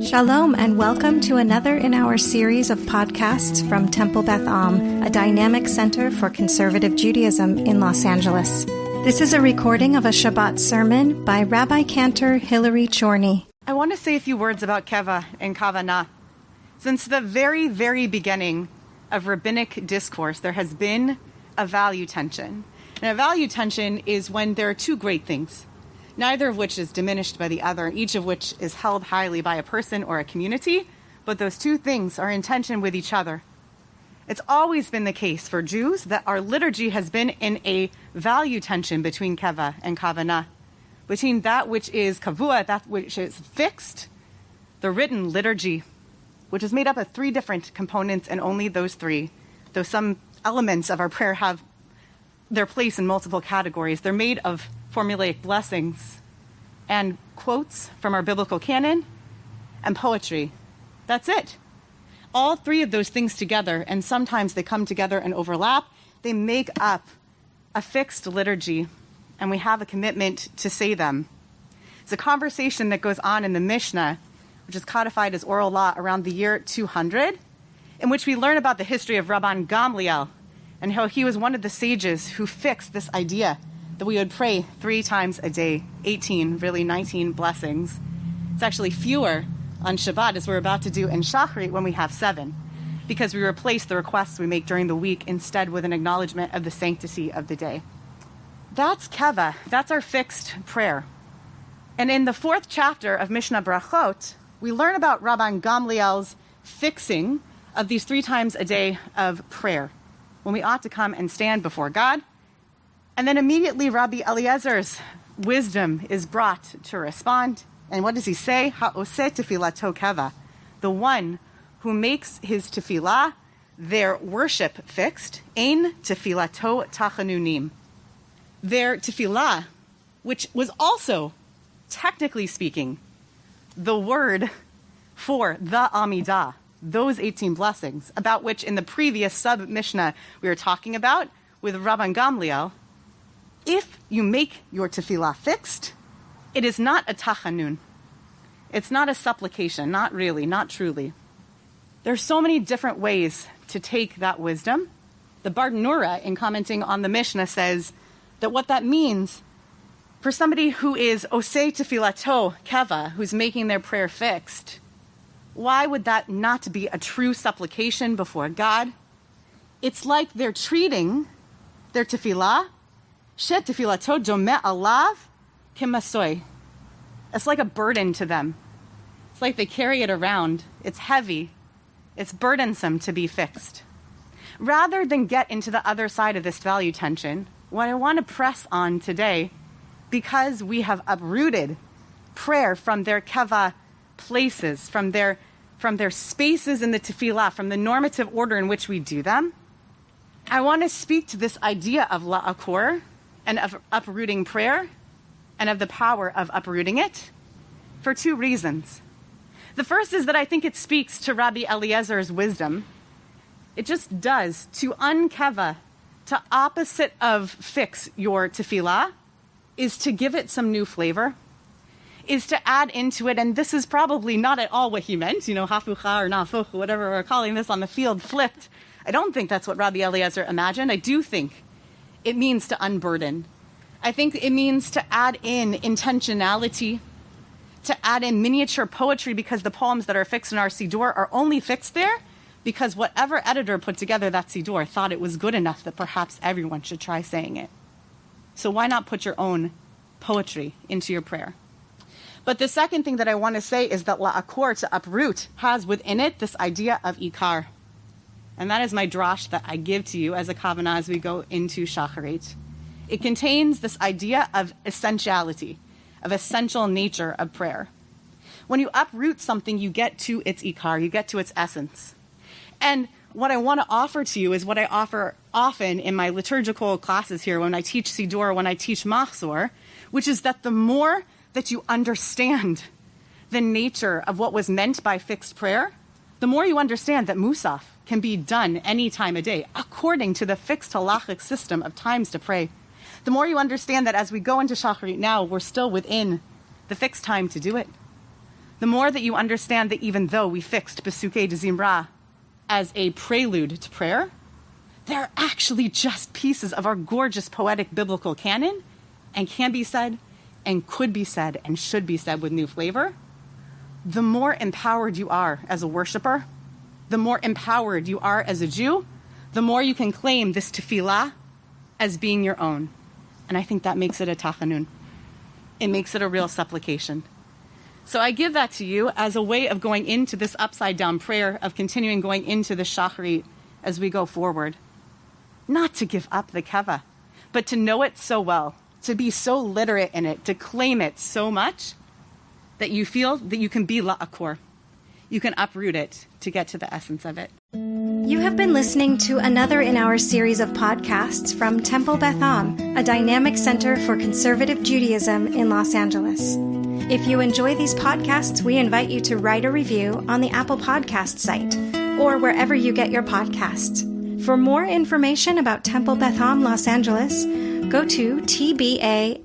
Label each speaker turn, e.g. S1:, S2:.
S1: Shalom and welcome to another in our series of podcasts from Temple Beth Am, a dynamic center for conservative Judaism in Los Angeles. This is a recording of a Shabbat sermon by Rabbi Cantor, Hilliary, Chorny.
S2: I want to say a few words about keva and kavanah. Since the very, very beginning of rabbinic discourse, there has been a value tension. And a value tension is when there are two great things, neither of which is diminished by the other, each of which is held highly by a person or a community, but those two things are in tension with each other. It's always been the case for Jews that our liturgy has been in a value tension between keva and kavanah, between that which is kavua, that which is fixed, the written liturgy, which is made up of three different components and only those three, though some elements of our prayer have their place in multiple categories. They're made of formulaic blessings and quotes from our biblical canon and poetry. That's it. All three of those things together, and sometimes they come together and overlap, they make up a fixed liturgy, and we have a commitment to say them. It's a conversation that goes on in the Mishnah, which is codified as oral law around the year 200, in which we learn about the history of Rabban Gamliel and how he was one of the sages who fixed this idea that we would pray 3 times a day, 18, really 19 blessings. It's actually fewer on Shabbat, as we're about to do in Shacharit, when we have 7, because we replace the requests we make during the week instead with an acknowledgement of the sanctity of the day. That's keva. That's our fixed prayer. And in the 4th chapter of Mishnah Brachot, we learn about Rabban Gamliel's fixing of these 3 times a day of prayer, when we ought to come and stand before God. And then immediately Rabbi Eliezer's wisdom is brought to respond. And what does he say? Ha'oseh tefilato keva. The one who makes his tefillah, their worship fixed, ein tefilato tachanunim. Their tefillah, which was also, technically speaking, the word for the Amidah, those 18 blessings, about which in the previous sub-Mishnah we were talking about with Rabban Gamliel. If you make your tefillah fixed, it is not a tachanun. It's not a supplication, not really, not truly. There are so many different ways to take that wisdom. The Bartenura, in commenting on the Mishnah, says that what that means for somebody who is osei tefilato keva, who's making their prayer fixed, why would that not be a true supplication before God? It's like they're treating their tefillah she tefilato domeh alav kemasoy. It's like a burden to them. It's like they carry it around. It's heavy. It's burdensome to be fixed. Rather than get into the other side of this value tension, what I want to press on today, because we have uprooted prayer from their keva places, from their spaces in the tefillah, from the normative order in which we do them, I want to speak to this idea of la'akor, and of uprooting prayer, and of the power of uprooting it, for 2 reasons. The first is that I think it speaks to Rabbi Eliezer's wisdom. It just does. To unkeva, to opposite of fix your tefillah, is to give it some new flavor, is to add into it, and this is probably not at all what he meant, hafucha or nafuch, whatever we're calling this on the field, flipped. I don't think that's what Rabbi Eliezer imagined. I do think it means to unburden. I think it means to add in intentionality, to add in miniature poetry, because the poems that are fixed in our Siddur are only fixed there because whatever editor put together that Siddur thought it was good enough that perhaps everyone should try saying it. So why not put your own poetry into your prayer? But the second thing that I want to say is that la'akor, to uproot, has within it this idea of ikar. And that is my drash that I give to you as a kavanah as we go into Shacharit. It contains this idea of essentiality, of essential nature of prayer. When you uproot something, you get to its ikar, you get to its essence. And what I want to offer to you is what I offer often in my liturgical classes here when I teach Siddur, when I teach Machzor, which is that the more that you understand the nature of what was meant by fixed prayer, the more you understand that Musaf can be done any time of day, according to the fixed halachic system of times to pray. The more you understand that as we go into Shacharit now, we're still within the fixed time to do it. the more that you understand that even though we fixed Besukei de Zimra as a prelude to prayer, they're actually just pieces of our gorgeous poetic biblical canon and can be said and could be said and should be said with new flavor, the more empowered you are as a worshiper, the more empowered you are as a Jew, the more you can claim this tefillah as being your own. And I think that makes it a tachanun. It makes it a real supplication. So I give that to you as a way of going into this upside down prayer, of continuing going into the shacharit as we go forward. Not to give up the keva, but to know it so well, to be so literate in it, to claim it so much that you feel that you can be la'akor. You can uproot it to get to the essence of it.
S1: You have been listening to another in our series of podcasts from Temple Beth Am, a dynamic center for conservative Judaism in Los Angeles. If you enjoy these podcasts, we invite you to write a review on the Apple Podcast site or wherever you get your podcasts. For more information about Temple Beth Am Los Angeles, go to tbala.org.